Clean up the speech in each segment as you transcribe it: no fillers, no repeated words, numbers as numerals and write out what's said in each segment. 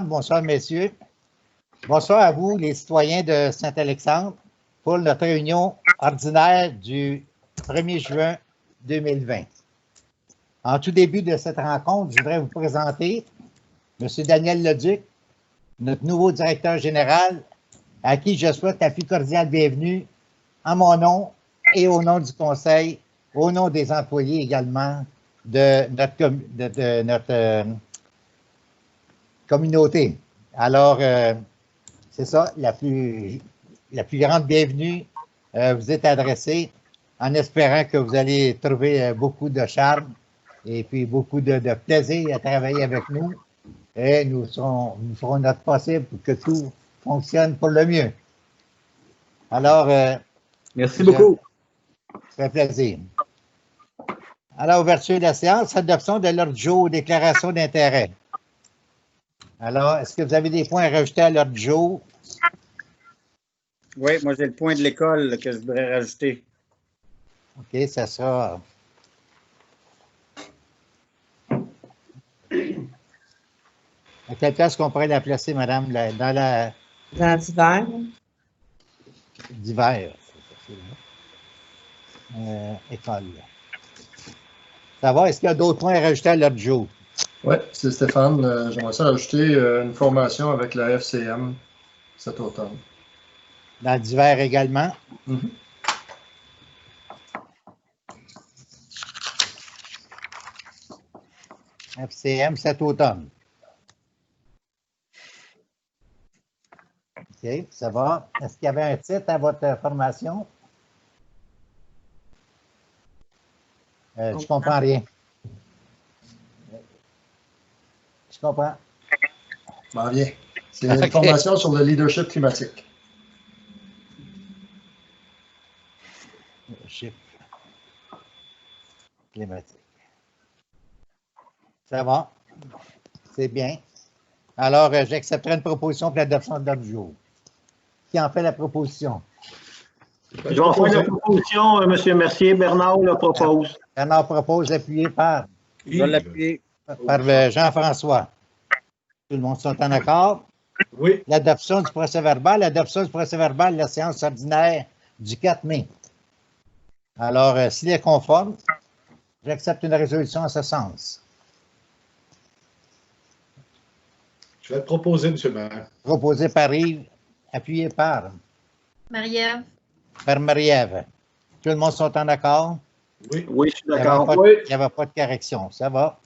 bonsoir, messieurs. Bonsoir à vous, les citoyens de Saint-Alexandre, pour notre réunion ordinaire du 1er juin 2020. En tout début de cette rencontre, je voudrais vous présenter M. Daniel Leduc, notre nouveau directeur général, à qui je souhaite la plus cordiale bienvenue en mon nom et au nom du conseil, au nom des employés également de notre communauté. Alors, c'est ça, la plus grande bienvenue vous est adressée en espérant que vous allez trouver beaucoup de charme et puis beaucoup de plaisir à travailler avec nous. Et nous ferons notre possible pour que tout fonctionne pour le mieux. Alors, merci beaucoup. Ça fait plaisir. Alors, ouverture de la séance, adoption de l'ordre du jour, déclaration d'intérêt. Alors, est-ce que vous avez des points à rajouter à l'ordre du jour? Oui, moi j'ai le point de l'école que je voudrais rajouter. OK, ça sera. À quelle place qu'on pourrait la placer, madame? Dans la. Dans d'hiver. D'hiver. École. Ça va? Est-ce qu'il y a d'autres points à rajouter à l'ordre du jour? Oui, c'est Stéphane. J'aimerais ça rajouter une formation avec la FCM cet automne. Dans d'hiver également? Mm-hmm. FCM cet automne. OK, ça va. Est-ce qu'il y avait un titre à votre formation? Je comprends rien. Je comprends. Bien. C'est une formation sur le leadership climatique. Leadership climatique. Ça va. C'est bien. Alors, j'accepterai une proposition pour l'adoption de l'ordre du jour. Qui en fait la proposition? Je vais en faire la proposition, M. Mercier. Bernard la propose. Bernard propose, appuyé par? Je vais l'appuyer. Par Jean-François. Tout le monde sont en accord? Oui. L'adoption du procès-verbal. L'adoption du procès-verbal de la séance ordinaire du 4 mai. Alors, s'il est conforme, j'accepte une résolution en ce sens. Je vais te proposer, M. le maire. Proposé par Yves, appuyé par? Marie-Ève. Par Marie-Ève. Tout le monde sont en accord? Oui. Oui, je suis d'accord. Il n'y avait pas de correction. Ça va.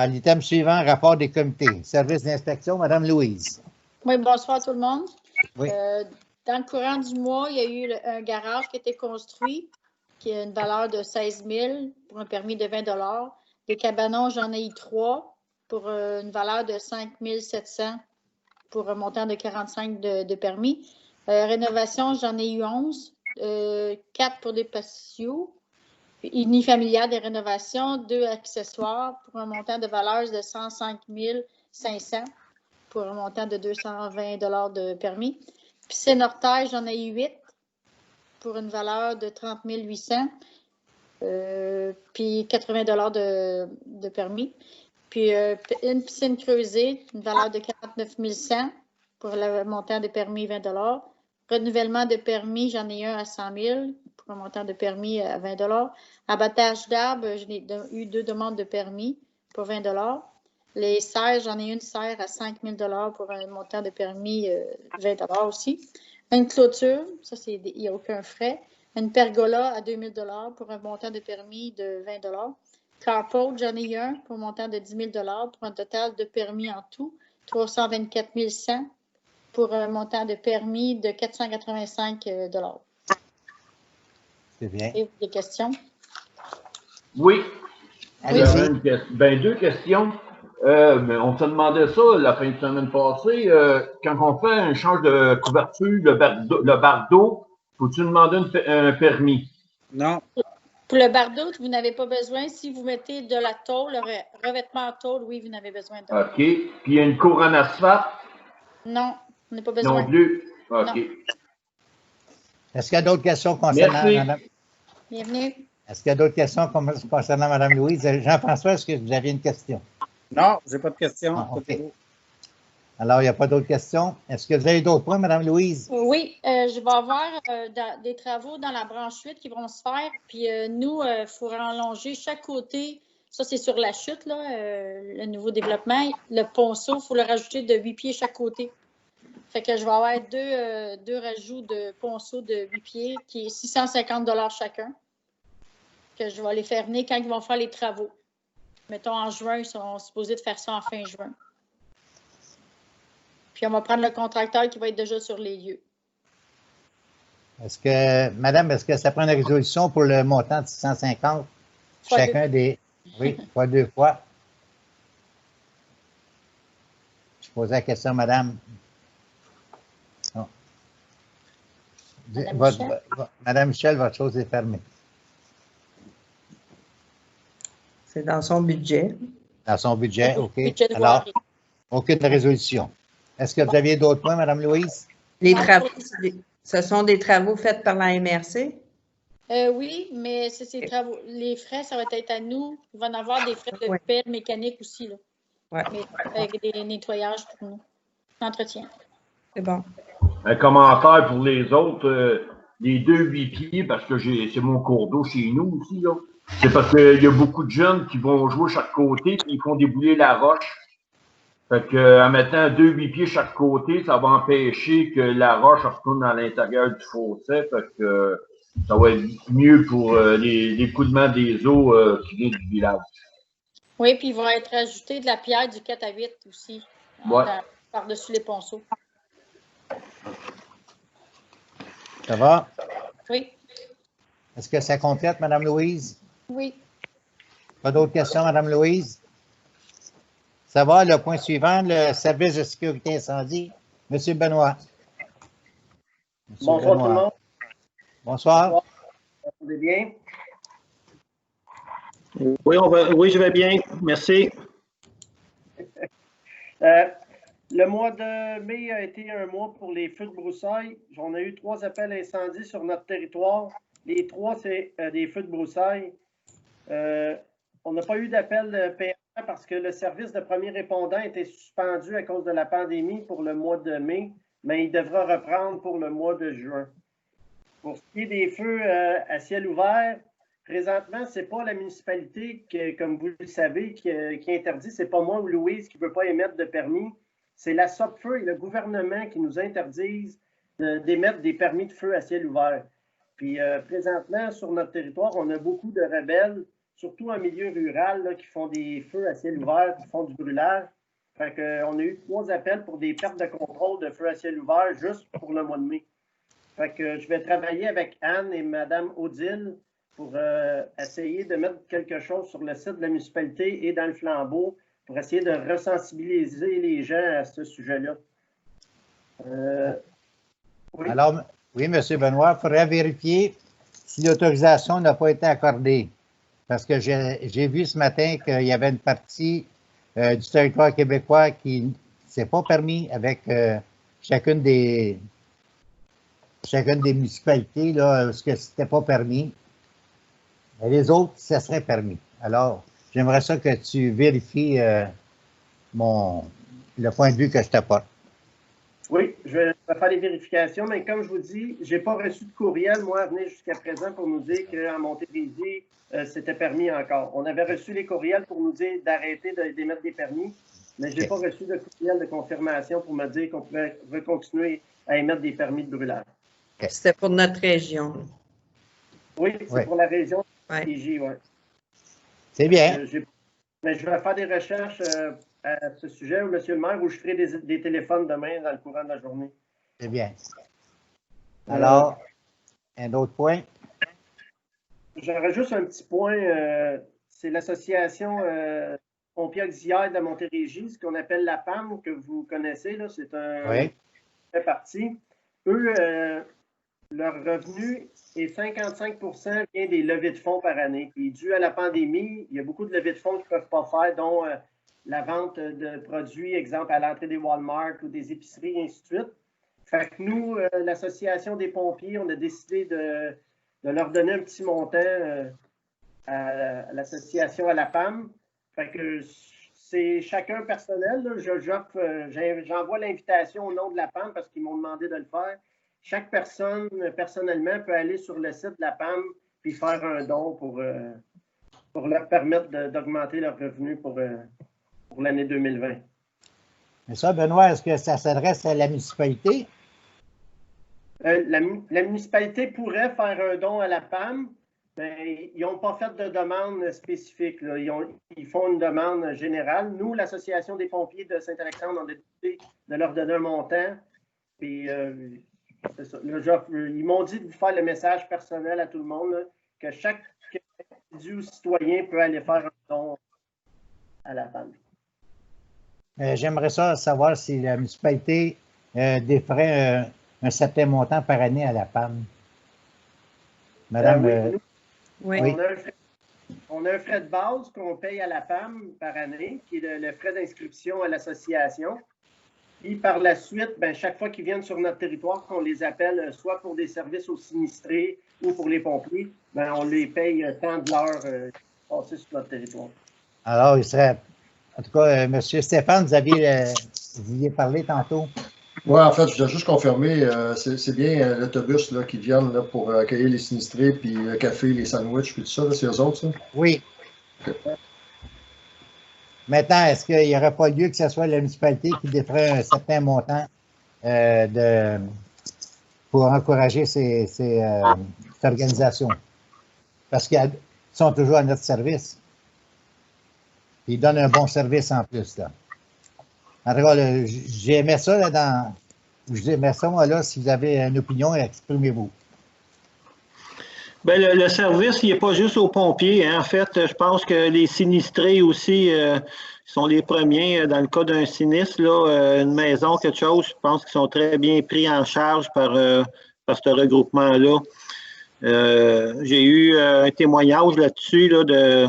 L'item suivant, rapport des comités. Service d'inspection, Mme Louise. Oui, bonsoir tout le monde. Oui. Dans le courant du mois, il y a eu un garage qui a été construit, qui a une valeur de 16 000 pour un permis de 20 $. Des cabanons, j'en ai eu 3 pour une valeur de 5 700 pour un montant de 45 de permis. Rénovation, j'en ai eu 11, 4 pour des patios, unifamiliales des rénovations, 2 accessoires pour un montant de valeur de 105 500 pour un montant de 220 $ de permis. Piscine orteil, j'en ai eu 8 pour une valeur de 30 800, puis 80 $ de permis. Puis une piscine creusée, une valeur de 49 100 pour le montant de permis 20 $. Renouvellement de permis, j'en ai un à 100 000 pour un montant de permis à 20 $. Abattage d'arbres, j'ai eu 2 demandes de permis pour 20 $. Les serres, j'en ai une serre à 5 000 $ pour un montant de permis 20 $ aussi. Une clôture, ça, il n'y a aucun frais. Une pergola à 2 000 $ pour un montant de permis de 20 $. Carport, j'en ai eu un pour un montant de 10 000 $ pour un total de permis en tout, 324 100 pour un montant de permis de 485 $. C'est bien. Et des questions? Oui. Allez-y. Deux questions. Mais on se demandait ça la fin de semaine passée. Quand on fait un change de couverture, le bardeau, faut-tu demander un permis? Non. Pour le bardeau, vous n'avez pas besoin. Si vous mettez de la tôle, le revêtement en tôle, oui, vous n'avez besoin de. OK. Puis il y a une cour en asphalte? Non, on n'a pas besoin. Non plus? OK. Non. Est-ce qu'il y a d'autres questions concernant Mme? Bienvenue. Est-ce qu'il y a d'autres questions concernant Mme Louise? Jean-François, est-ce que vous avez une question? Non, je n'ai pas de question. OK. Alors, il n'y a pas d'autres questions. Est-ce que vous avez d'autres points, Mme Louise? Oui, je vais avoir des travaux dans la branche 8 qui vont se faire. Puis nous, il faudra allonger chaque côté. Ça, c'est sur la chute, là, le nouveau développement. Le ponceau, il faut le rajouter de 8 pieds chaque côté. Fait que je vais avoir deux rajouts de ponceau de 8 pieds qui est 650 $ chacun. Que je vais les faire venir quand ils vont faire les travaux. Mettons en juin, ils sont supposés de faire ça en fin juin. Puis on va prendre le contracteur qui va être déjà sur les lieux. Est-ce que, Madame, est-ce que ça prend une résolution pour le montant de 650? Fois Chacun des. Oui, fois 2 fois. Je posais la question, Madame. Non. Madame Michel, votre chose est fermée. C'est dans son budget. Dans son budget, OK. Budget de Alors, voirie. aucune résolution. Est-ce que vous aviez d'autres points, Mme Louise? Les travaux, ce sont des travaux faits par la MRC? Oui, mais c'est ces travaux. Les frais, ça va être à nous. Il va y en avoir des frais de Ouais. pelle mécanique aussi, là. Ouais. Mais avec des nettoyages pour nous. L'entretien. C'est bon. Un commentaire pour les autres, les 2 pieds, parce que c'est mon cours d'eau chez nous aussi, là. C'est parce qu'il y a beaucoup de jeunes qui vont jouer chaque côté, puis ils font débouler la roche. Fait que, en mettant 2 pieds chaque côté, ça va empêcher que la roche retourne dans l'intérieur du fossé. Fait que, ça va être mieux pour l'écoulement des eaux qui viennent du village. Oui, puis il va être ajouté de la pierre du 4 à 8 aussi. Ouais. Par-dessus les ponceaux. Ça va? Oui. Est-ce que ça complète, Mme Louise? Oui. Pas d'autres questions, Mme Louise? Ça va, le point suivant, le service de sécurité incendie. Monsieur Benoît. Monsieur Bonsoir Benoît. tout le monde. Bonsoir. Vous entendez bien? Oui, je vais bien. Merci. Le mois de mai a été un mois pour les feux de broussailles. On a eu 3 appels incendies sur notre territoire. Les 3, c'est des feux de broussailles. On n'a pas eu d'appel de PR parce que le service de premier répondant était suspendu à cause de la pandémie pour le mois de mai, mais il devra reprendre pour le mois de juin. Pour ce qui est des feux à ciel ouvert, présentement, ce n'est pas la municipalité, comme vous le savez, qui interdit. Ce n'est pas moi ou Louise qui ne veut pas émettre de permis. C'est la SOPFEU et le gouvernement qui nous interdisent d'émettre des permis de feu à ciel ouvert. Puis présentement, sur notre territoire, on a beaucoup de rebelles, surtout en milieu rural, là, qui font des feux à ciel ouvert, qui font du brûlage. Fait qu'on a eu 3 appels pour des pertes de contrôle de feux à ciel ouvert juste pour le mois de mai. Fait que je vais travailler avec Anne et Mme Odile pour essayer de mettre quelque chose sur le site de la municipalité et dans le flambeau pour essayer de ressensibiliser les gens à ce sujet-là. Oui. Alors, oui, M. Benoît, il faudrait vérifier si l'autorisation n'a pas été accordée. Parce que j'ai vu ce matin qu'il y avait une partie du territoire québécois qui ne s'est pas permis avec chacune des municipalités, là, ce que c'était pas permis. Mais les autres, ça serait permis. Alors, j'aimerais ça que tu vérifies le point de vue que je t'apporte. Oui, je vais faire les vérifications, mais comme je vous dis, je n'ai pas reçu de courriel, moi, à venir jusqu'à présent pour nous dire qu'en Montérégie, c'était permis encore. On avait reçu les courriels pour nous dire d'arrêter d'émettre des permis, mais je n'ai pas reçu de courriel de confirmation pour me dire qu'on pouvait continuer à émettre des permis de brûlage. C'était pour notre région. Oui, c'est pour la région de Ouais. Montérégie, oui. C'est bien. Mais je vais faire des recherches à ce sujet, monsieur le maire, où je ferai des téléphones demain dans le courant de la journée. C'est bien. Alors, un autre point? J'aurais juste un petit point. C'est l'association pompiers auxiliaires de la Montérégie, ce qu'on appelle la PAM, que vous connaissez. C'est un Oui. fait partie. Eux, leur revenu est 55 vient des levées de fonds par année. Puis, dû à la pandémie, il y a beaucoup de levées de fonds qu'ils ne peuvent pas faire, dont la vente de produits, exemple, à l'entrée des Walmart ou des épiceries, et ainsi de suite. Fait que nous, l'Association des pompiers, on a décidé de leur donner un petit montant à l'association à la PAM. Fait que c'est chacun personnel. J'envoie l'invitation au nom de la PAM parce qu'ils m'ont demandé de le faire. Chaque personne, personnellement, peut aller sur le site de la PAM puis faire un don pour leur permettre d'augmenter leurs revenus pour l'année 2020. Mais ça, Benoît, est-ce que ça s'adresse à la municipalité? La municipalité pourrait faire un don à la PAM, mais ils n'ont pas fait de demande spécifique. Là. Ils font une demande générale. Nous, l'Association des pompiers de Saint-Alexandre, on a décidé de leur donner un montant. Puis, c'est ça. Ils m'ont dit de vous faire le message personnel à tout le monde, là, que chaque individu ou citoyen peut aller faire un don à la PAM. J'aimerais ça savoir si la municipalité défrait un certain montant par année à la PAM. Madame. Oui. On a un frais de base qu'on paye à la PAM par année, qui est le frais d'inscription à l'association. Puis par la suite, chaque fois qu'ils viennent sur notre territoire, qu'on les appelle soit pour des services aux sinistrés ou pour les pompiers, on les paye tant de l'heure passées sur notre territoire. Alors, il serait. En tout cas, M. Stéphane, vous aviez parlé tantôt. Oui, en fait, je dois juste confirmer, c'est bien l'autobus qui vient là, pour accueillir les sinistrés, puis le café, les sandwichs, puis tout ça, c'est eux autres, ça? Oui. Okay. Maintenant, est-ce qu'il n'y aurait pas lieu que ce soit la municipalité qui défrait un certain montant pour encourager cette organisation? Parce qu'ils sont toujours à notre service. Ils donnent un bon service en plus, là. En tout cas, j'aimais ça, moi, là, si vous avez une opinion, exprimez-vous. Bien, le service, il n'est pas juste aux pompiers. Hein. En fait, je pense que les sinistrés aussi sont les premiers. Dans le cas d'un sinistre, là, une maison, quelque chose, je pense qu'ils sont très bien pris en charge par ce regroupement-là. J'ai eu un témoignage là-dessus là, de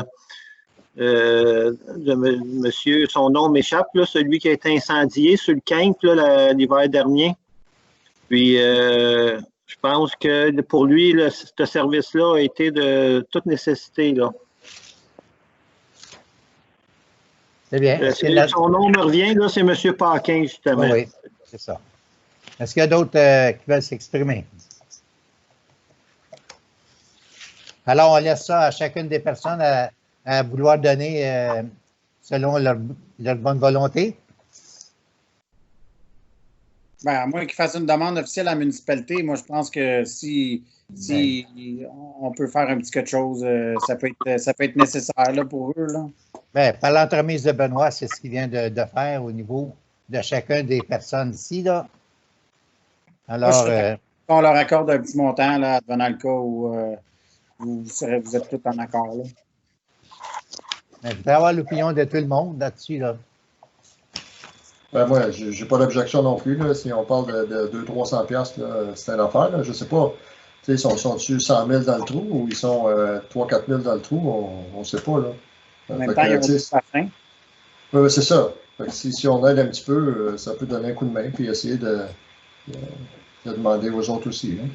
monsieur, son nom m'échappe, celui qui a été incendié sur le Quimp l'hiver dernier. Puis, je pense que pour lui, ce service-là a été de toute nécessité. C'est bien. Son nom me revient, c'est M. Paquin, justement. Oui, c'est ça. Est-ce qu'il y a d'autres qui veulent s'exprimer? Alors, on laisse ça à chacune des personnes à vouloir donner selon leur bonne volonté? À moins qu'ils fassent une demande officielle à la municipalité, moi je pense que si on peut faire un petit quelque chose, ça peut être nécessaire là, pour eux. Là. Par l'entremise de Benoît, c'est ce qu'il vient de faire au niveau de chacun des personnes ici. Là. Alors, on leur accorde un petit montant, là, dans le cas où vous êtes tous en accord. Là. Mais vous devez avoir l'opinion de tout le monde là-dessus. Là. Moi, j'ai pas d'objection non plus. Là. Si on parle de 200-300$, c'est une affaire. Là. Je sais pas. Sont-ils 100 000 dans le trou ou ils sont 3-4 000 dans le trou? On ne sait pas. Là. En même temps, ils ont c'est ça. Si on aide un petit peu, ça peut donner un coup de main et essayer de demander aux autres aussi. Hein.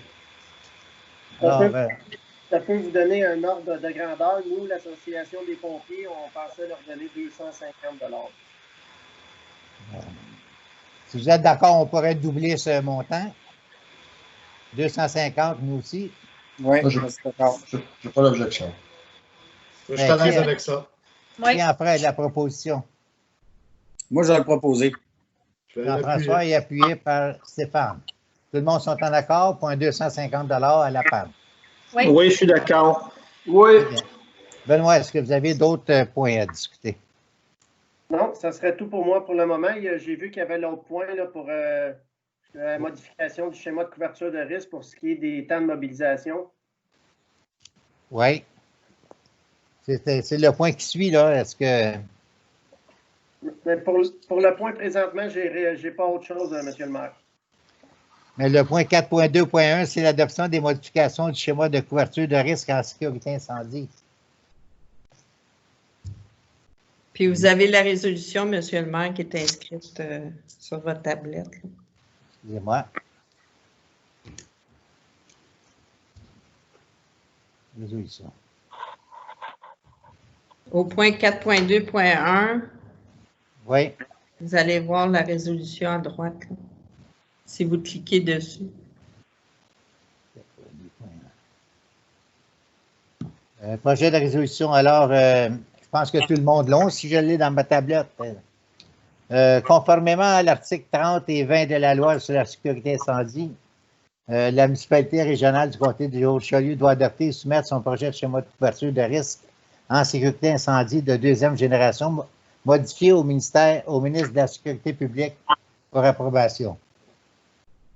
Ça peut vous donner un ordre de grandeur. Nous, l'Association des pompiers, on pensait leur donner 250$. Si vous êtes d'accord, on pourrait doubler ce montant. 250, nous aussi. Oui, je suis d'accord. Je n'ai pas d'objection. Je suis à l'aise avec ça. Qui en ferait de la proposition? Moi, je vais le proposer. Jean-François est appuyé par Stéphane. Tout le monde sont en accord pour un 250$ à la PAM. Oui, je suis d'accord. Oui. Benoît, est-ce que vous avez d'autres points à discuter? Non, ça serait tout pour moi pour le moment. J'ai vu qu'il y avait l'autre point là, pour la modification du schéma de couverture de risque pour ce qui est des temps de mobilisation. Oui. C'est le point qui suit, là. Est-ce que. Mais pour le point présentement, j'ai pas autre chose, monsieur le maire. Mais le point 4.2.1, c'est l'adoption des modifications du schéma de couverture de risque en sécurité incendie. Puis vous avez la résolution, monsieur le maire, qui est inscrite sur votre tablette. Excusez-moi. Résolution. Au point 4.2.1, Oui. Vous allez voir la résolution à droite, là, si vous cliquez dessus. Projet de résolution, alors, je pense que tout le monde l'a, si je l'ai dans ma tablette. Conformément à l'article 30 et 20 de la loi sur la sécurité incendie, la municipalité régionale du comté du Haut-Richelieu doit adopter et soumettre son projet de schéma de couverture de risque en sécurité incendie de deuxième génération, modifié au ministre de la Sécurité publique pour approbation.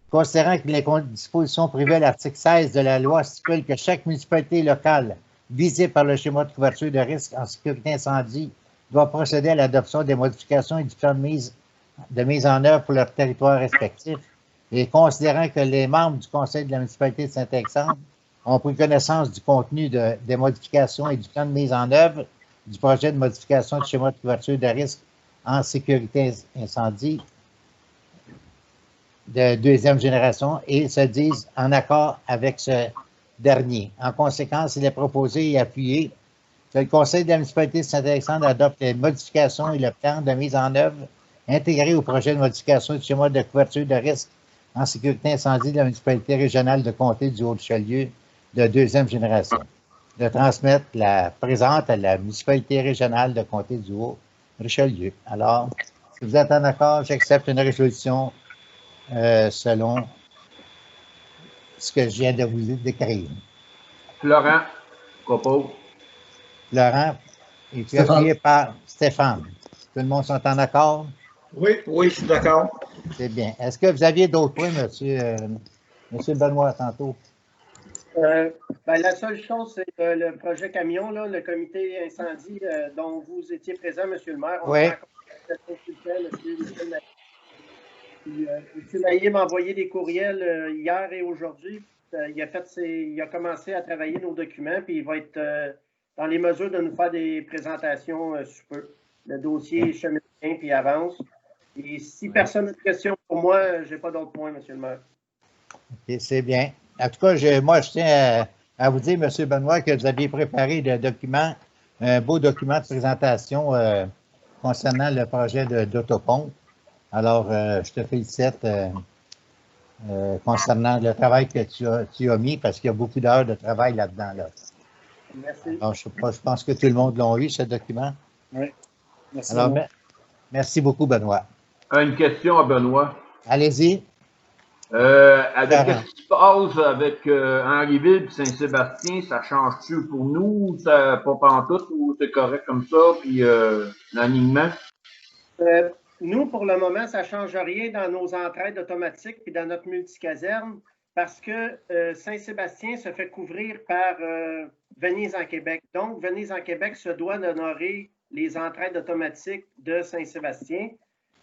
Considérant que les dispositions prévues à l'article 16 de la loi stipulent que chaque municipalité locale visée par le schéma de couverture de risque en sécurité incendie doit procéder à l'adoption des modifications et du plan de mise en œuvre pour leur territoire respectif, et considérant que les membres du conseil de la municipalité de Saint-Alexandre ont pris connaissance du contenu des modifications et du plan de mise en œuvre du projet de modification du schéma de couverture de risque en sécurité incendie de deuxième génération et se disent en accord avec ce dernier. En conséquence, il est proposé et appuyé que le conseil de la municipalité de Saint-Alexandre adopte les modifications et le plan de mise en œuvre intégré au projet de modification du schéma de couverture de risque en sécurité incendie de la municipalité régionale de comté du Haut-Richelieu de deuxième génération. De transmettre la présente à la municipalité régionale de comté du Haut-Richelieu. Alors, si vous êtes en accord, j'accepte une résolution selon ce que je viens de vous décrire. Florent, propose. Florent, et puis appuyé par Stéphane. Tout le monde sont en accord? Oui. Oui, je suis d'accord. C'est bien. Est-ce que vous aviez d'autres points, monsieur Benoît, tantôt? La seule chose, c'est le projet camion, là, le comité incendie dont vous étiez présent, M. le maire. On Oui. M. Maillé m'a envoyé des courriels hier et aujourd'hui. Il a commencé à travailler nos documents, puis il va être dans les mesures de nous faire des présentations sous peu. Le dossier chemine bien, puis avance. Et si personne n'a de questions pour moi, je n'ai pas d'autres points, M. le maire. OK, c'est bien. En tout cas, moi, je tiens à vous dire, M. Benoît, que vous aviez préparé un beau document de présentation concernant le projet d'autopont. Alors, je te félicite concernant le travail que tu as mis, parce qu'il y a beaucoup d'heures de travail là-dedans. Là. Merci. Alors, je pense que tout le monde l'a eu, ce document. Oui. Merci. Alors, merci beaucoup, Benoît. Une question à Benoît. Allez-y. Qu'est-ce qui se passe avec Henryville et Saint-Sébastien? Ça change-tu pour nous? Ça, pas pantoute ou c'est correct comme ça? Puis l'alignement? Nous, pour le moment, ça ne change rien dans nos entraides automatiques et dans notre multicaserne parce que Saint-Sébastien se fait couvrir par Venise en Québec. Donc, Venise en Québec se doit d'honorer les entraides automatiques de Saint-Sébastien.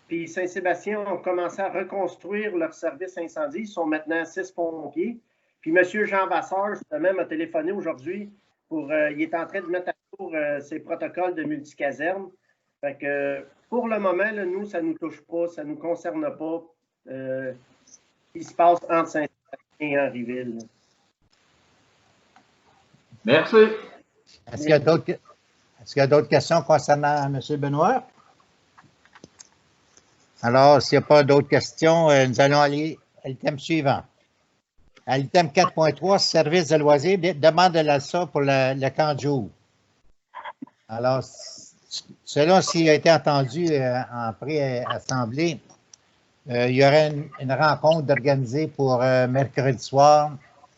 Puis Saint-Sébastien ont commencé à reconstruire leur service incendie. Ils sont maintenant 6 pompiers. Puis M. Jean Vasseur, justement, m'a téléphoné aujourd'hui il est en train de mettre à jour ses protocoles de multicaserne. Fait que pour le moment, là, nous, ça ne nous touche pas, ça ne nous concerne pas. Ce qui se passe entre Saint-Sébastien et Henryville. Merci. Est-ce qu'il y a d'autres questions concernant M. Benoît? Alors, s'il n'y a pas d'autres questions, nous allons aller à l'item suivant. À l'item 4.3, service de loisirs, demande de l'ALSA pour le camp de jour. Alors, selon ce qui a été entendu en pré-assemblée, il y aurait une rencontre d'organiser pour mercredi soir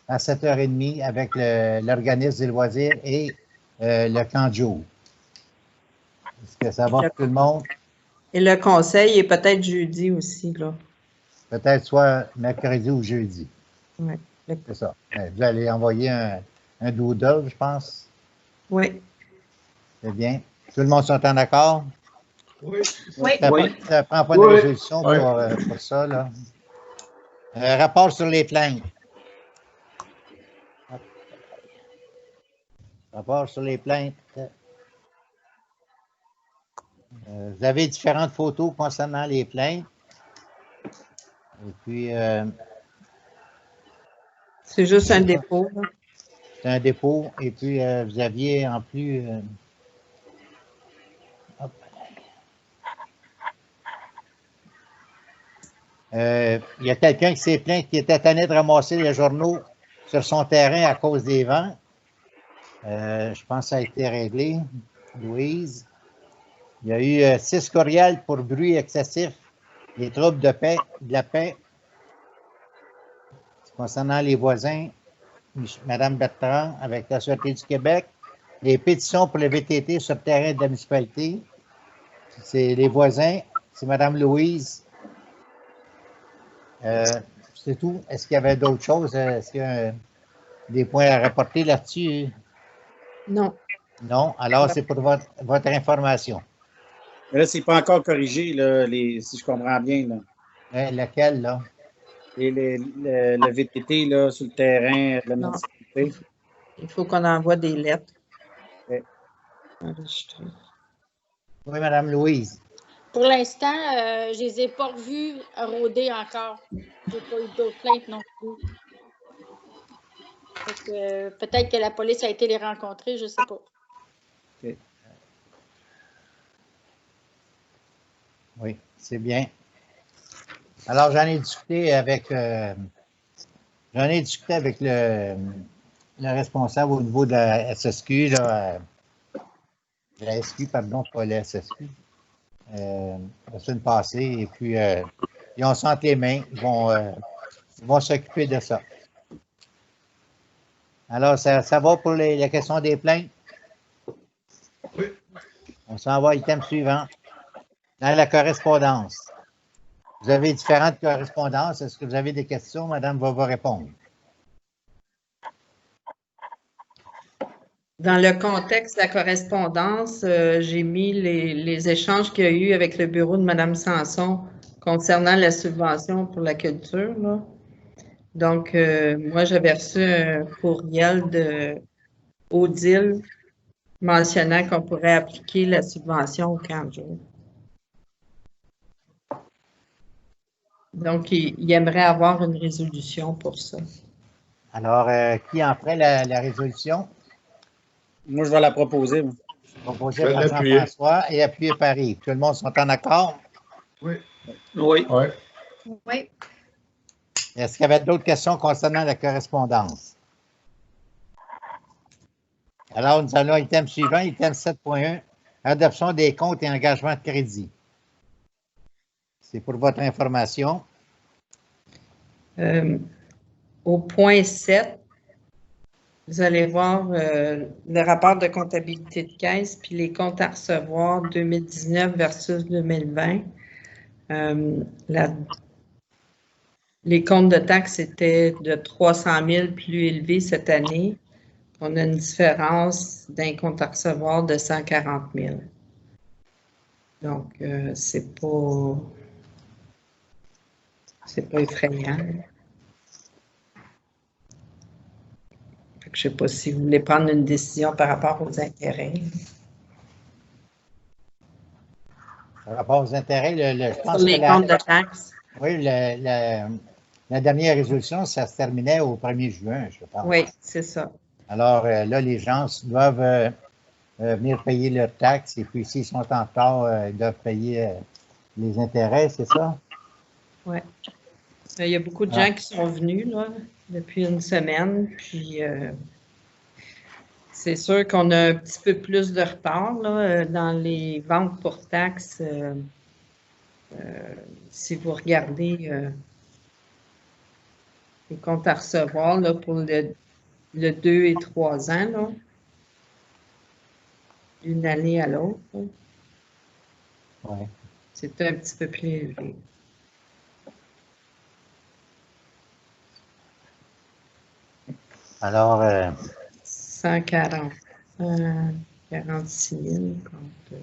à 7h30 avec l'organisme des loisirs et le camp de jour. Est-ce que ça va pour tout le monde? Et le conseil est peut-être jeudi aussi, là. Peut-être soit mercredi ou jeudi. Oui. C'est ça. Vous allez envoyer un doodle, je pense. Oui. C'est bien. Tout le monde sont en accord? Oui. Ça prend pas de résolution pour ça, là. Rapport sur les plaintes. Rapport sur les plaintes. Vous avez différentes photos concernant les plaintes. Et puis... c'est juste un dépôt. C'est un dépôt. Et puis, vous aviez en plus... Il y a quelqu'un qui s'est plaint qui était tanné de ramasser les journaux sur son terrain à cause des vents. Je pense que ça a été réglé. Louise. Il y a eu 6 courriels pour bruit excessif, les troubles de la paix. Concernant les voisins, Mme Bertrand avec la Sûreté du Québec. Les pétitions pour le VTT sur le terrain de la municipalité. C'est les voisins. C'est Mme Louise. C'est tout. Est-ce qu'il y avait d'autres choses? Est-ce qu'il y a des points à rapporter là-dessus? Non. Non. Alors, c'est pour votre information. Mais là, c'est pas encore corrigé, là, si je comprends bien. Là. Lequel, là? Et le VTT là, sur le terrain de la municipalité. Il faut qu'on envoie des lettres. Okay. Oui, Mme Louise. Pour l'instant, je ne les ai pas revus rôder encore. Je n'ai pas eu d'autres plaintes non plus. Peut-être que la police a été les rencontrer, je ne sais pas. Okay. Oui, c'est bien. Alors, j'en ai discuté avec le responsable au niveau de la SSQ, là, de la SQ, pardon, pas la SSQ, la semaine passée, et puis ils ont senti les mains, ils vont s'occuper de ça. Alors, ça va pour la question des plaintes? Oui. On s'en va à l'item suivant. Dans la correspondance. Vous avez différentes correspondances. Est-ce que vous avez des questions? Madame va vous répondre. Dans le contexte de la correspondance, j'ai mis les échanges qu'il y a eu avec le bureau de Mme Sanson concernant la subvention pour la culture. Là. Donc, moi, j'avais reçu un courriel de Odile mentionnant qu'on pourrait appliquer la subvention aux 40 jours. Donc, il aimerait avoir une résolution pour ça. Alors, qui en ferait la résolution? Moi, je vais la proposer. Proposée par Jean-François et appuyée par Yves. Tout le monde sont en accord? Oui. Oui. Oui. Oui. Est-ce qu'il y avait d'autres questions concernant la correspondance? Alors, nous allons à l'item suivant, item 7.1, adoption des comptes et engagements de crédit. C'est pour votre information. Au point 7, vous allez voir le rapport de comptabilité de caisse puis les comptes à recevoir 2019 versus 2020. Les comptes de taxes étaient de 300 000 plus élevés cette année. On a une différence d'un compte à recevoir de 140 000. Donc, c'est pas effrayant. Je ne sais pas si vous voulez prendre une décision par rapport aux intérêts. Par rapport aux intérêts, je pense sur les comptes de taxes. Oui, la dernière résolution, ça se terminait au 1er juin, je pense. Oui, c'est ça. Alors là, les gens doivent venir payer leurs taxes et puis s'ils sont en retard, ils doivent payer les intérêts, c'est ça? Oui. Il y a beaucoup de gens qui sont venus là, depuis une semaine, puis c'est sûr qu'on a un petit peu plus de retard là, dans les ventes pour taxes. Si vous regardez les comptes à recevoir là, pour le 2 et 3 ans, là, d'une année à l'autre, ouais. C'est un petit peu plus élevé. Alors, 146 000 contre...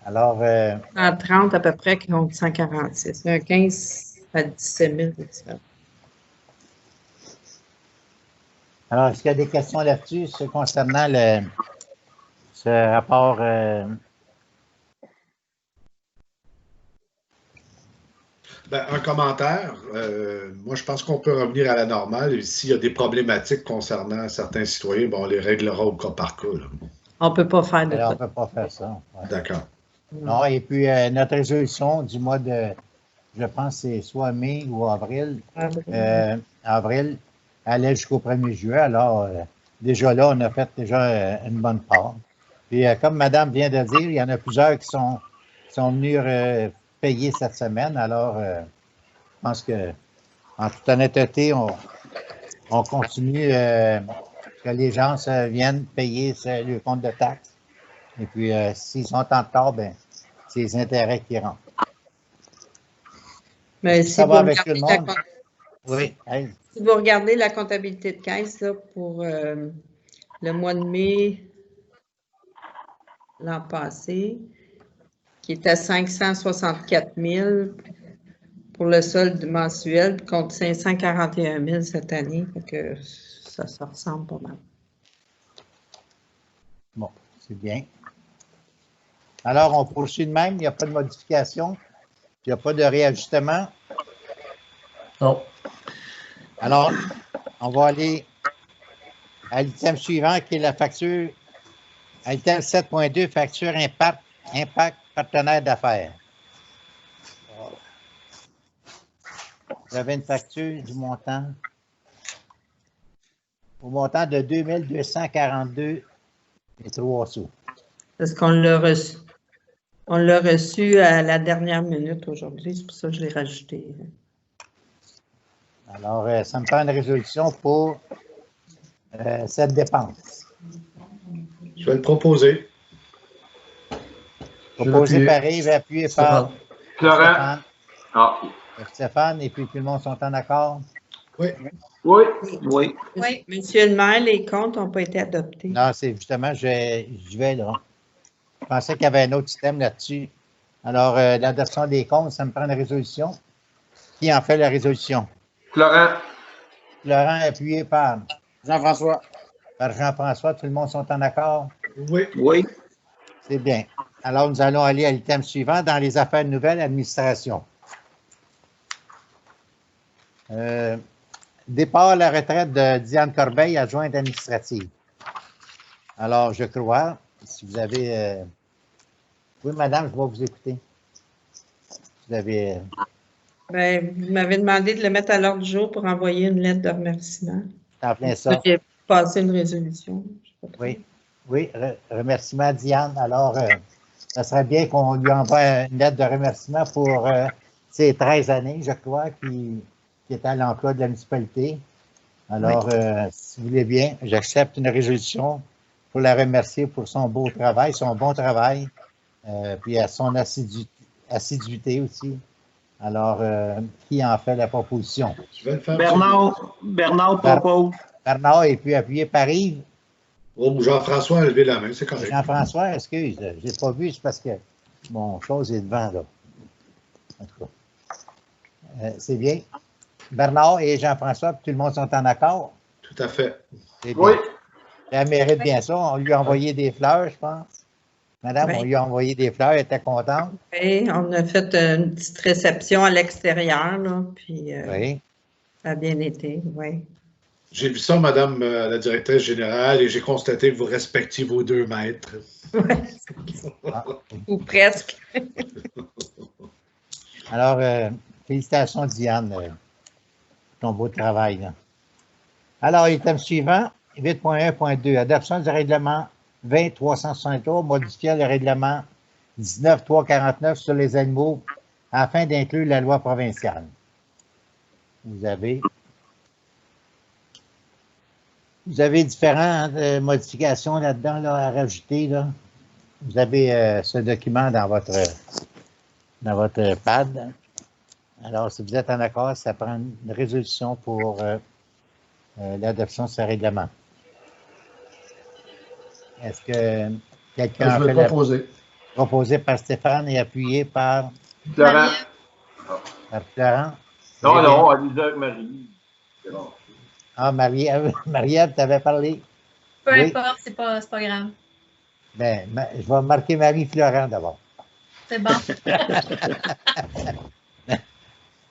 Alors, 130 à peu près contre 146. Un 15 à 17 000 de différence. Alors, est-ce qu'il y a des questions là-dessus concernant ce rapport? Ben, un commentaire. Moi, je pense qu'on peut revenir à la normale. Et s'il y a des problématiques concernant certains citoyens, bon, on les réglera au cas par cas. Là. On ne peut pas faire de Alors, on ça. ne peut pas faire ça. Ouais. D'accord. Non, et puis notre résolution du mois de, je pense, c'est soit mai ou avril, avril, allait jusqu'au 1er juillet. Alors, déjà là, on a fait déjà une bonne part. Puis, comme Madame vient de dire, il y en a plusieurs qui sont venus payer cette semaine. Alors, je pense que, en toute honnêteté, on continue que les gens viennent payer le compte de taxes. Et puis, s'ils sont en retard, ben, c'est les intérêts qui rentrent. Mais Ça va avec tout le monde? Oui. Si vous regardez la comptabilité de caisse là, pour le mois de mai l'an passé, qui était à 564 000 pour le solde mensuel, contre 541 000 cette année. Donc, ça se ressemble pas mal. Bon, c'est bien. Alors, on poursuit de même. Il n'y a pas de modification. Il n'y a pas de réajustement. Non. Alors, on va aller à l'item suivant qui est la facture. À l'item 7.2, facture impact partenaire d'affaires. Vous avez une facture du montant au montant de 2 242,03 sous. Parce qu'on l'a reçu. On l'a reçu à la dernière minute aujourd'hui, c'est pour ça que je l'ai rajouté. Alors, ça me prend une résolution pour cette dépense. Je vais le proposer. Proposé par Yves, appuyé par Florent. Stéphane, et puis tout le monde sont en accord? Oui. Oui. Oui. Oui. Monsieur le maire, les comptes n'ont pas été adoptés. Non, c'est justement, je vais là. Je pensais qu'il y avait un autre système là-dessus. Alors, l'adoption des comptes, ça me prend une résolution. Qui en fait la résolution? Florent. Florent, appuyé par Jean-François. Par Jean-François. Tout le monde sont en accord? Oui. Oui. C'est bien. Alors, nous allons aller à l'item suivant, dans les affaires nouvelles, administration. Départ à la retraite de Diane Corbeil, adjointe administrative. Alors, je crois, si vous avez... Oui, madame, je vais vous écouter. Vous avez... Ben, vous m'avez demandé de le mettre à l'ordre du jour pour envoyer une lettre de remerciement. En plein ça. J'ai passé une résolution. Oui, oui, remerciement à Diane. Alors, ça serait bien qu'on lui envoie une lettre de remerciement pour ces 13 années, je crois, qui était à l'emploi de la municipalité. Alors, si vous voulez bien, j'accepte une résolution pour la remercier pour son beau travail, son bon travail, puis à son assiduité aussi. Alors, qui en fait la proposition? Je vais le faire. Bernard propose. Bernard, et puis appuyé par Yves. Oh, Jean-François a levé la main, c'est correct. Jean-François, excuse, je n'ai pas vu, c'est parce que mon chose est devant, là. En tout cas, c'est bien. Bernard et Jean-François, tout le monde sont en accord? Tout à fait. Oui. Elle mérite bien ça. On lui a envoyé des fleurs, je pense. Madame, Oui. on lui a envoyé des fleurs, elle était contente. Oui, on a fait une petite réception à l'extérieur, là, puis Oui. ça a bien été, oui. J'ai vu ça, Madame la directrice générale, et j'ai constaté que vous respectiez vos 2 mètres. Ou presque. Alors, félicitations, Diane, pour ton beau travail, là. Alors, item suivant, 8.1.2, adoption du règlement 20.363, modifiant le règlement 19.349 sur les animaux afin d'inclure la loi provinciale. Vous avez différentes modifications là-dedans là, à rajouter. Là. Vous avez ce document dans votre pad. Alors, si vous êtes en accord, ça prend une résolution pour l'adoption de ce règlement. Est-ce que quelqu'un Je vais proposer. Proposé par Stéphane et appuyé par Florent. Florent? Non, Alisa avec Marie. Ah, Marie-Ève, tu avais parlé? Peu Oui. importe, c'est pas grave. Bien, je vais marquer Marie-Florent d'abord. C'est bon.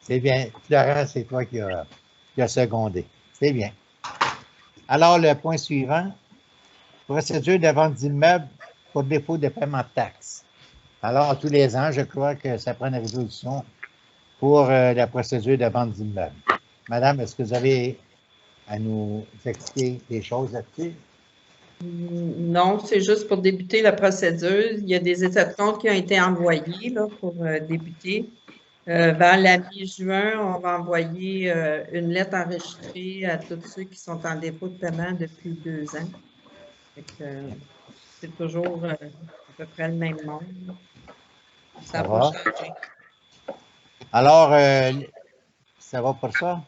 C'est bien. Florent, c'est toi qui as secondé. C'est bien. Alors, le point suivant, procédure de vente d'immeubles pour défaut de paiement de taxes. Alors, tous les ans, je crois que ça prend une résolution pour la procédure de vente d'immeubles. Madame, est-ce que vous avez à nous expliquer des choses là-dessus? Non, c'est juste pour débuter la procédure. Il y a des états de compte qui ont été envoyés là, pour débuter. Vers la mi-juin, on va envoyer une lettre enregistrée à tous ceux qui sont en défaut de paiement depuis 2 ans. C'est toujours à peu près le même monde. Ça va changer. Alors, ça va pour ça?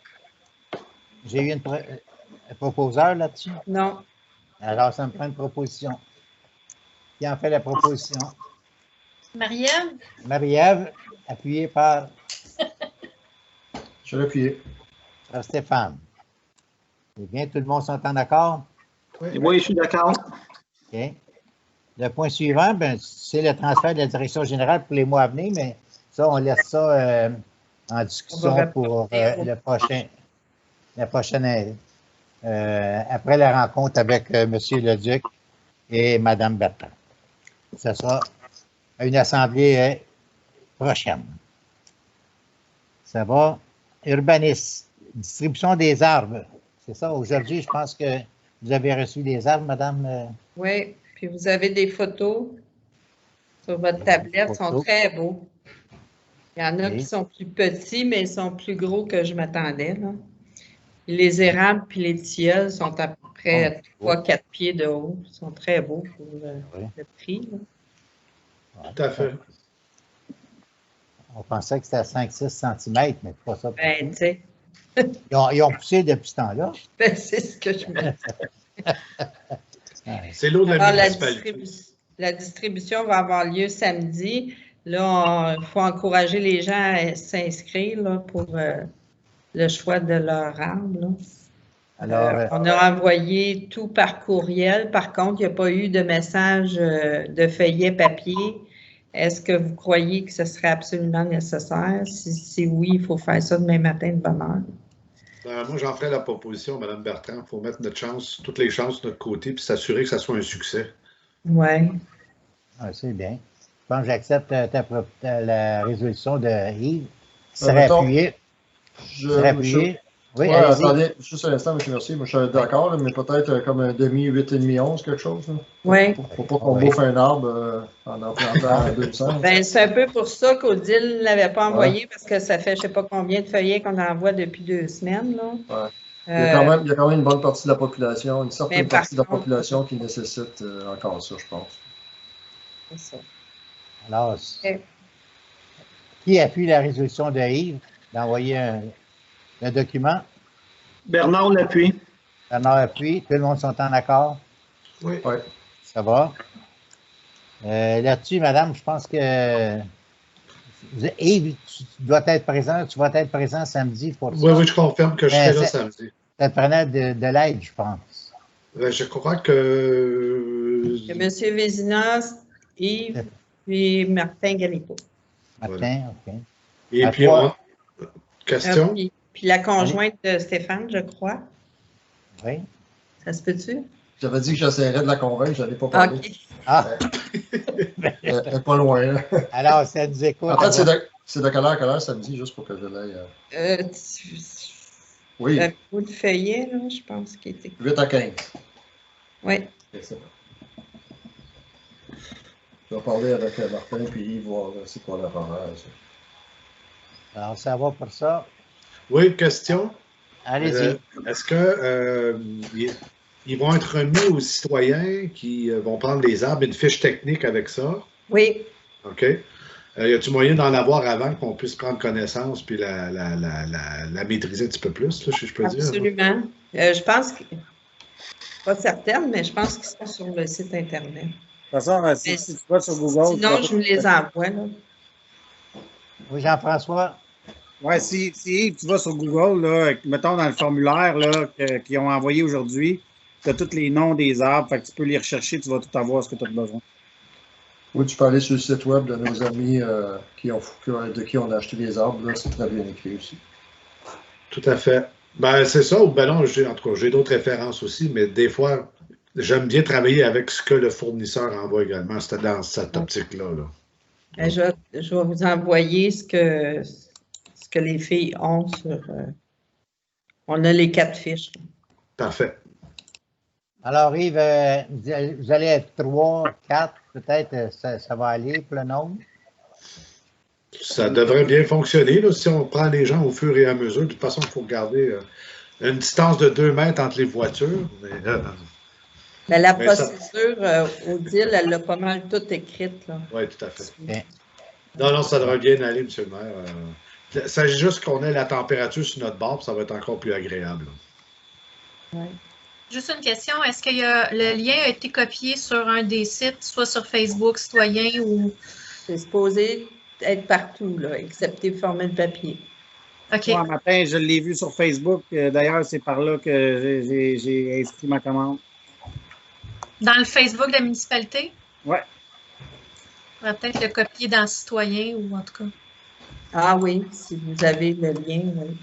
J'ai eu un proposeur là-dessus? Non. Alors, ça me prend une proposition. Qui en fait la proposition? Marie-Ève? Marie-Ève, appuyée par... Je vais l'appuyer. Par Stéphane. Eh bien, tout le monde sont en accord? Oui, je suis d'accord. OK. Le point suivant, c'est le transfert de la direction générale pour les mois à venir, mais ça, on laisse ça en discussion pour la prochaine après la rencontre avec M. Leduc et Mme Bertrand. Ce sera une assemblée prochaine. Ça va. Urbanisme, distribution des arbres. C'est ça, aujourd'hui, je pense que vous avez reçu des arbres, Madame. Oui, puis vous avez des photos sur votre tablette, ils sont très beaux. Il y en a qui sont plus petits, mais ils sont plus gros que je m'attendais. Les érables puis les tilleuls sont à peu près 3-4 pieds de haut. Ils sont très beaux pour le prix. Là. Tout à fait. On pensait que c'était à 5-6 cm, mais pas ça. Ben, tu sais. Ils ont poussé depuis ce temps-là. Ben, c'est ce que je me dis. C'est l'eau de la municipalité. La distribution va avoir lieu samedi. Là, il faut encourager les gens à s'inscrire pour le choix de leur arbre. Là. Alors, on a envoyé tout par courriel. Par contre, il n'y a pas eu de message de feuillet papier. Est-ce que vous croyez que ce serait absolument nécessaire? Si oui, il faut faire ça demain matin de bonne heure. Moi, j'en ferai la proposition, Mme Bertrand. Il faut mettre toutes les chances de notre côté puis s'assurer que ça soit un succès. Oui. C'est bien. Je pense que j'accepte la résolution de Yves. Qui serait appuyé. Oui, attendez, juste un instant, M. Mercier. Moi, je suis d'accord, mais peut-être comme un demi 8,5, 11, quelque chose. Oui. Pour pas qu'on bouffe un arbre en plantant 200. Ben, c'est un peu pour ça qu'Odile ne l'avait pas envoyé, parce que ça fait je ne sais pas combien de feuillets qu'on envoie depuis 2 semaines. Là. Ouais. Il y a quand même une bonne partie de la population, une certaine partie de la population qui nécessite encore ça, je pense. C'est ça. Alors, qui appuie la résolution de Yves d'envoyer un document? Bernard l'appuie. Bernard appuie. Tout le monde sont en accord? Oui. Ça va. Là-dessus, madame, je pense que Yves, tu dois être présent. Tu vas être présent samedi pour ça. Oui, je confirme que je serai là samedi. Ça te prenait de l'aide, je pense. Je crois que... M. Vézinas, Yves, puis Martin Galipo. Martin, OK. Et puis, question? Puis la conjointe de Stéphane, je crois. Oui. Ça se peut-tu? J'avais dit que j'essaierais de la convaincre, je n'avais pas parlé. OK. Elle n'est pas loin. Là. Alors, ça nous écoute. En fait, c'est de quelle heure samedi, juste pour que je l'aille. Oui. Le bout de feuillet, là, je pense qu'il était. 8 à 15. Oui. Okay, c'est bon. Je vais parler avec Martin puis Yves, voir c'est quoi leur horaire. Alors, ça va pour ça? Oui, question. Allez-y. Est-ce que ils vont être remis aux citoyens qui vont prendre les arbres, une fiche technique avec ça? Oui. OK. Y a-t-il moyen d'en avoir avant qu'on puisse prendre connaissance puis la maîtriser un petit peu plus, là, si je peux dire? Absolument. Je pense que, pas certaine, mais je pense qu'ils sont sur le site Internet. De toute façon, si tu vas sur Google... Sinon, je vous les envoie. Là. Oui, Jean-François? Oui, si tu vas sur Google, là, mettons dans le formulaire qu'ils ont envoyé aujourd'hui, tu as tous les noms des arbres, fait que tu peux les rechercher, tu vas tout avoir ce que tu as besoin. Oui, tu peux aller sur le site web de nos amis de qui on a acheté les arbres, là, c'est très bien écrit aussi. Tout à fait. Ben, c'est ça, ou ben non, en tout cas, j'ai d'autres références aussi, mais des fois, J'aime bien travailler avec ce que le fournisseur envoie également. C'était dans cette optique-là. Là. Ben, je vais vous envoyer ce que les filles ont sur. On a les 4 fiches. Parfait. Alors, Yves, vous allez être 3, 4, peut-être, ça va aller pour le nombre. Ça devrait bien fonctionner là, si on prend les gens au fur et à mesure. De toute façon, il faut garder une distance de 2 mètres entre les voitures. Mais la procédure, Odile, elle l'a pas mal toute écrite. Oui, tout à fait. Bien. Non, ça devrait bien aller, M. le maire. Il s'agit juste qu'on ait la température sur notre bord, puis ça va être encore plus agréable. Ouais. Juste une question, est-ce que le lien a été copié sur un des sites, soit sur Facebook Citoyen ou... C'est supposé être partout, là, excepté former le papier. OK. Moi, un matin, je l'ai vu sur Facebook. D'ailleurs, c'est par là que j'ai inscrit ma commande. Dans le Facebook de la municipalité? Oui. On va peut-être le copier dans Citoyen ou en tout cas. Ah oui, si vous avez le lien, oui.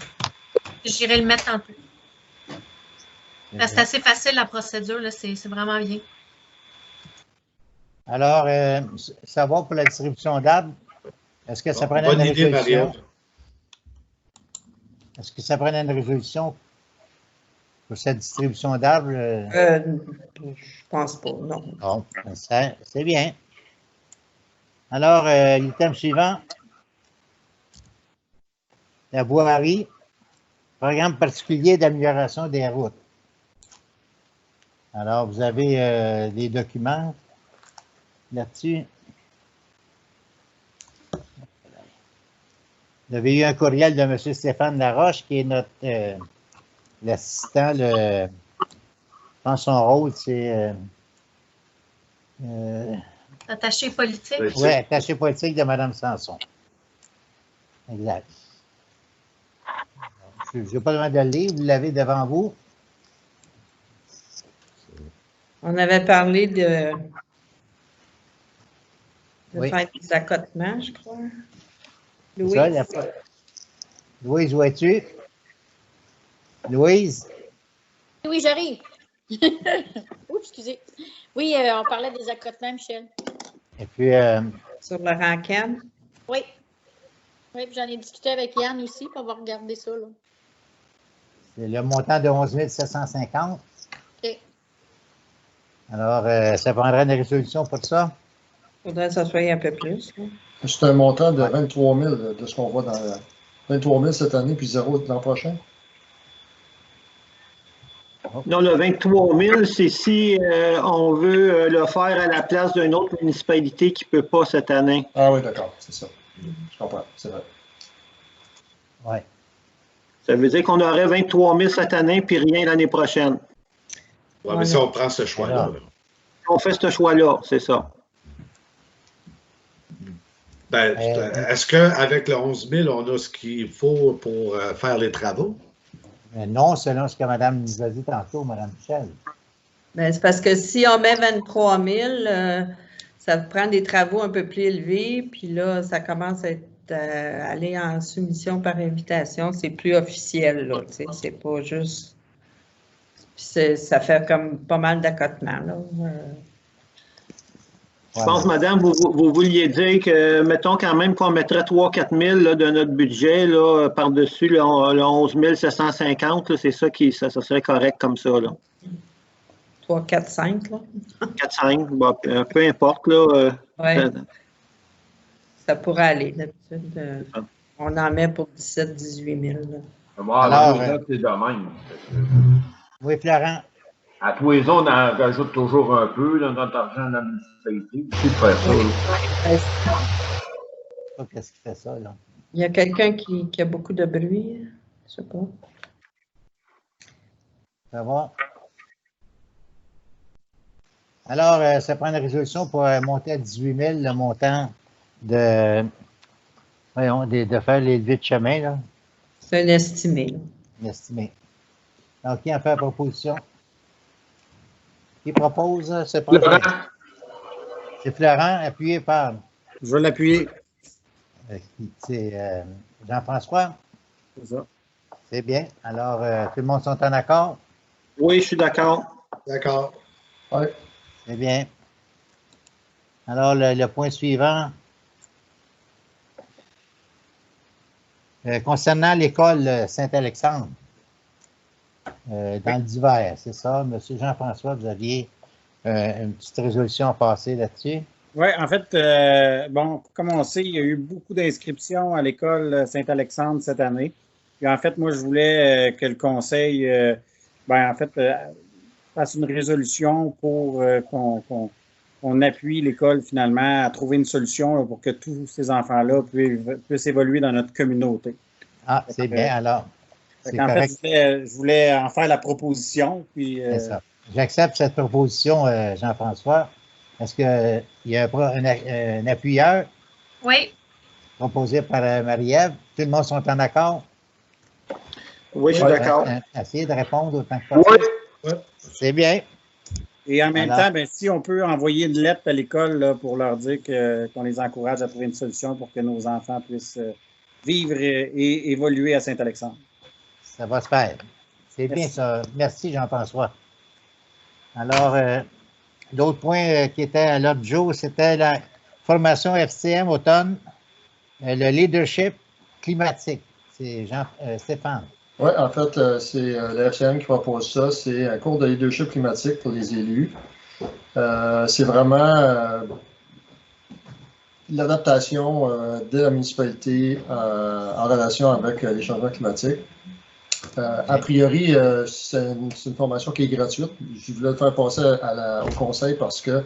J'irai le mettre tantôt. C'est assez facile la procédure, là, c'est vraiment bien. Alors, savoir pour la distribution d'arbres, est-ce que ça prenait Bonne une idée, résolution? Marie-Ève. Est-ce que ça prenait une résolution pour cette distribution d'arbres? Je pense pas, non. Bon, c'est bien. Alors, l'item suivant, la voirie, programme particulier d'amélioration des routes. Alors, vous avez des documents là-dessus. Vous avez eu un courriel de M. Stéphane Laroche, qui est notre l'assistant, je pense son rôle, c'est Attaché politique. oui, attaché politique de Mme Sanson. Exact. Je n'ai pas besoin de le lire, vous l'avez devant vous. On avait parlé de Oui. faire des accotements, je crois. Louise? Ça, Louise, où es-tu? Louise? Oui, j'arrive. Oups, excusez. Oui, on parlait des accotements, Michel. Et puis, Sur le Ranken? Oui. Oui, puis j'en ai discuté avec Yann aussi, puis on va regarder ça, là. c'est le montant de 11 750. OK. Alors, ça prendrait une résolution pour ça? Il faudrait que ça soit un peu plus. Là. C'est un montant de 23 000 de ce qu'on voit dans 23 000 cette année, puis 0 l'an prochain. Non, le 23 000, c'est si on veut le faire à la place d'une autre municipalité qui ne peut pas cette année. Ah oui, d'accord, c'est ça. Je comprends, c'est vrai. Oui. Ça veut dire qu'on aurait 23 000 cette année, puis rien l'année prochaine. Ouais, mais si on prend ce choix-là. Là. On fait ce choix-là, c'est ça. Ben, est-ce qu'avec le 11 000, on a ce qu'il faut pour faire les travaux? Mais non, selon ce que Mme nous a dit tantôt, Mme Michel. Ben, c'est parce que si on met 23 000, ça prend des travaux un peu plus élevés, puis là, ça commence à aller en soumission par invitation. C'est plus officiel, là, tu sais, c'est pas juste... Puis ça fait comme pas mal d'accotements, là. Je pense, madame, vous vouliez dire que, mettons quand même qu'on mettrait 3-4 000 là, de notre budget là, par-dessus le 11 750, là, c'est ça qui ça serait correct comme ça. Là. 3, 4, 5, là. 4-5, bon, peu importe. Là, ouais. Ça pourrait aller, d'habitude. On en met pour 17 18 000. Là. Alors, c'est de même. Oui, Florent. À tous les ans, on en rajoute toujours un peu dans notre argent de la municipalité. C'est de faire ça. Là. Qu'est-ce qui fait ça, là? Il y a quelqu'un qui a beaucoup de bruit. Je sais pas. Ça va? Alors, ça prend une résolution pour monter à 18 000 le montant de, voyons, de faire les levées de chemin, là. C'est un estimé. Là. Un estimé. Donc, qui en fait la proposition? Qui propose ce projet? C'est Florent, appuyé par... Je vais l'appuyer. C'est Jean-François? C'est ça. C'est bien. Alors, tout le monde sont en accord? Oui, je suis d'accord. D'accord. Oui. C'est bien. Alors, le point suivant. Concernant l'école Saint-Alexandre, dans le d'hiver, c'est ça? Monsieur Jean-François, vous aviez une petite résolution à passer là-dessus? Oui, en fait, bon, pour commencer, il y a eu beaucoup d'inscriptions à l'école Saint-Alexandre cette année. Puis en fait, moi, je voulais que le conseil, fasse une résolution pour qu'on appuie l'école finalement à trouver une solution là, pour que tous ces enfants-là puissent évoluer dans notre communauté. Ah, c'est bien alors. En fait, je voulais en faire la proposition. Puis, c'est ça. J'accepte cette proposition, Jean-François. Est-ce qu'il y a un appuyeur? Oui. Proposé par Marie-Ève. Tout le monde sont en accord? Oui, je suis d'accord. Essayez de répondre autant que possible. Oui. C'est bien. Et en même temps, ben, si on peut envoyer une lettre à l'école là, pour leur dire qu'on les encourage à trouver une solution pour que nos enfants puissent vivre et évoluer à Saint-Alexandre. Ça va se faire. C'est bien ça. Merci, Jean-François. Alors, l'autre point qui était à l'ordre du jour, c'était la formation FCM automne, le leadership climatique. C'est Stéphane. Oui, en fait, c'est la FCM qui propose ça. C'est un cours de leadership climatique pour les élus. C'est vraiment l'adaptation de la municipalité en relation avec les changements climatiques. A priori, c'est une formation qui est gratuite. Je voulais le faire passer au conseil parce que,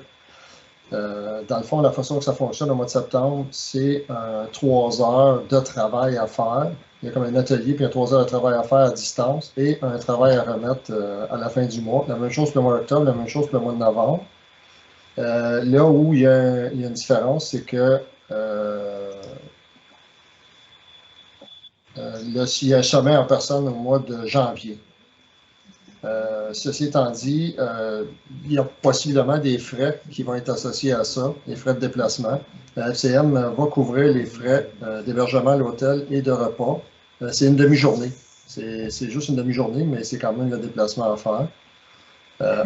dans le fond, la façon que ça fonctionne au mois de septembre, c'est 3 heures de travail à faire. Il y a comme un atelier, puis il y a 3 heures de travail à faire à distance et un travail à remettre à la fin du mois. La même chose pour le mois d'octobre, la même chose pour le mois de novembre. Là où il y a une différence, c'est que il y a un sommet en personne au mois de janvier. Ceci étant dit, il y a possiblement des frais qui vont être associés à ça, les frais de déplacement. La FCM va couvrir les frais d'hébergement à l'hôtel et de repas. C'est une demi-journée. C'est juste une demi-journée, mais c'est quand même le déplacement à faire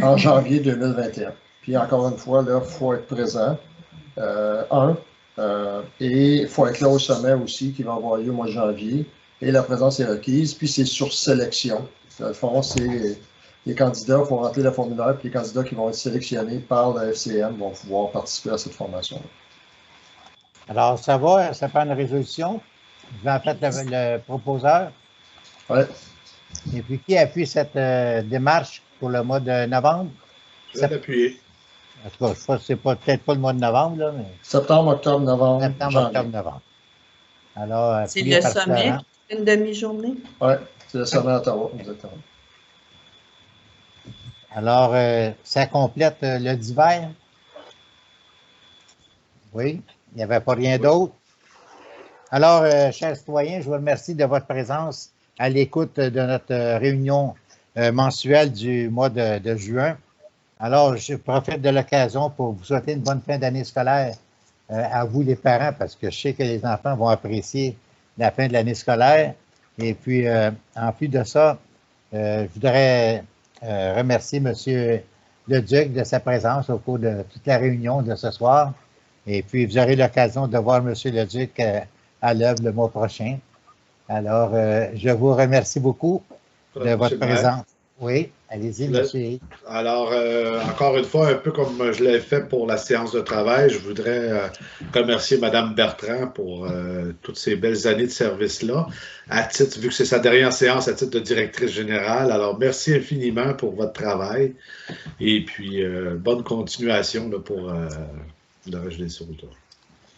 en janvier 2021. Puis encore une fois, là, il faut être présent. Et il faut être là au sommet aussi, qui va avoir lieu au mois de janvier. Et la présence est requise, puis c'est sur sélection. Dans le fond, c'est les candidats, il faut remplir le formulaire, puis les candidats qui vont être sélectionnés par la FCM vont pouvoir participer à cette formation-là. Alors, ça prend une résolution. Vous en faites le proposeur. Oui. Et puis, qui appuie cette démarche pour le mois de novembre? Je vais l'appuyer. En tout cas, c'est peut-être pas le mois de novembre, là, mais... Septembre, octobre, novembre. Septembre, janvier. octobre, novembre. Alors, c'est le sommet, une demi-journée? Oui, c'est le sommet à Ottawa, exactement. Alors, ça complète le d'hiver? Oui, il n'y avait pas rien d'autre. Alors, chers citoyens, je vous remercie de votre présence à l'écoute de notre réunion mensuelle du mois de juin. Alors, je profite de l'occasion pour vous souhaiter une bonne fin d'année scolaire à vous les parents, parce que je sais que les enfants vont apprécier la fin de l'année scolaire. Et puis, en plus de ça, je voudrais remercier M. Leduc de sa présence au cours de toute la réunion de ce soir. Et puis, vous aurez l'occasion de voir M. Leduc à l'œuvre le mois prochain. Alors, je vous remercie beaucoup de votre présence. Oui, allez-y, monsieur. Alors, encore une fois, un peu comme je l'ai fait pour la séance de travail, je voudrais remercier Mme Bertrand pour toutes ces belles années de service-là, à titre, vu que c'est sa dernière séance à titre de directrice générale. Alors, merci infiniment pour votre travail et puis bonne continuation là, pour le reste des sauveteurs.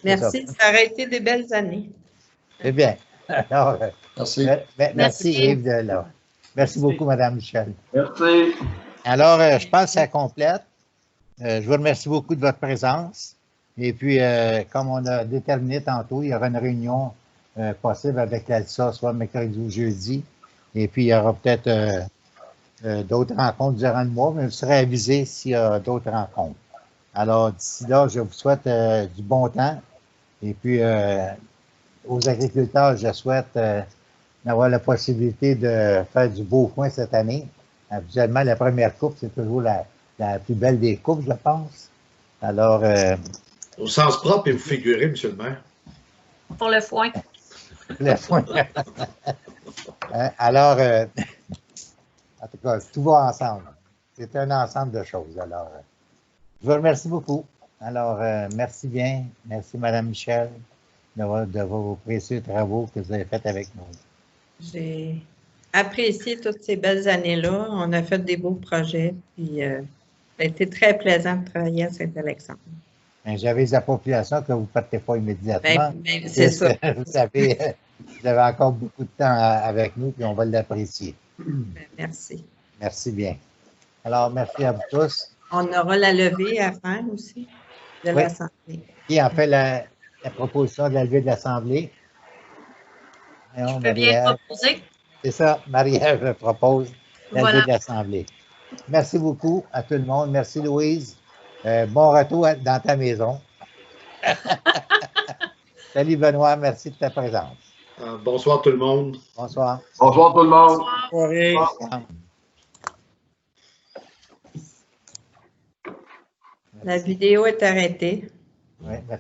Merci, ça aurait été des belles années. C'est bien. Alors, merci. Merci Yves de là. Merci beaucoup, Mme Michel. Merci. Alors, je pense que ça complète. Je vous remercie beaucoup de votre présence. Et puis, comme on a déterminé tantôt, il y aura une réunion possible avec l'ALSA, soit mercredi ou jeudi. Et puis, il y aura peut-être d'autres rencontres durant le mois, mais vous serez avisé s'il y a d'autres rencontres. Alors, d'ici là, je vous souhaite du bon temps. Et puis, aux agriculteurs, je souhaite d'avoir la possibilité de faire du beau foin cette année. Habituellement, la première coupe, c'est toujours la la plus belle des coupes, je pense. Alors, Au sens propre et vous figurez, M. le maire. Pour le foin. le foin. Alors, en tout cas, tout va ensemble. C'est un ensemble de choses. Alors, je vous remercie beaucoup. Alors, merci bien. Merci, Mme Michel, de vos précieux travaux que vous avez faits avec nous. J'ai apprécié toutes ces belles années-là. On a fait des beaux projets. Puis, ça a été très plaisant de travailler à Saint-Alexandre. J'avais la population que vous ne partez pas immédiatement. C'est ça. Vous avez encore beaucoup de temps avec nous, puis on va l'apprécier. Merci. Merci bien. Alors, merci à vous tous. On aura la levée à faire aussi de l'Assemblée. Qui en fait la proposition de la levée de l'Assemblée? Je peux bien proposer. C'est ça, Marie-Ève propose la levée Voilà. de l'Assemblée. Merci beaucoup à tout le monde. Merci, Louise. Bon retour dans ta maison. Salut, Benoît. Merci de ta présence. Bonsoir tout le monde. Bonsoir. Bonsoir tout le monde. Bonsoir. La vidéo est arrêtée. Oui, merci.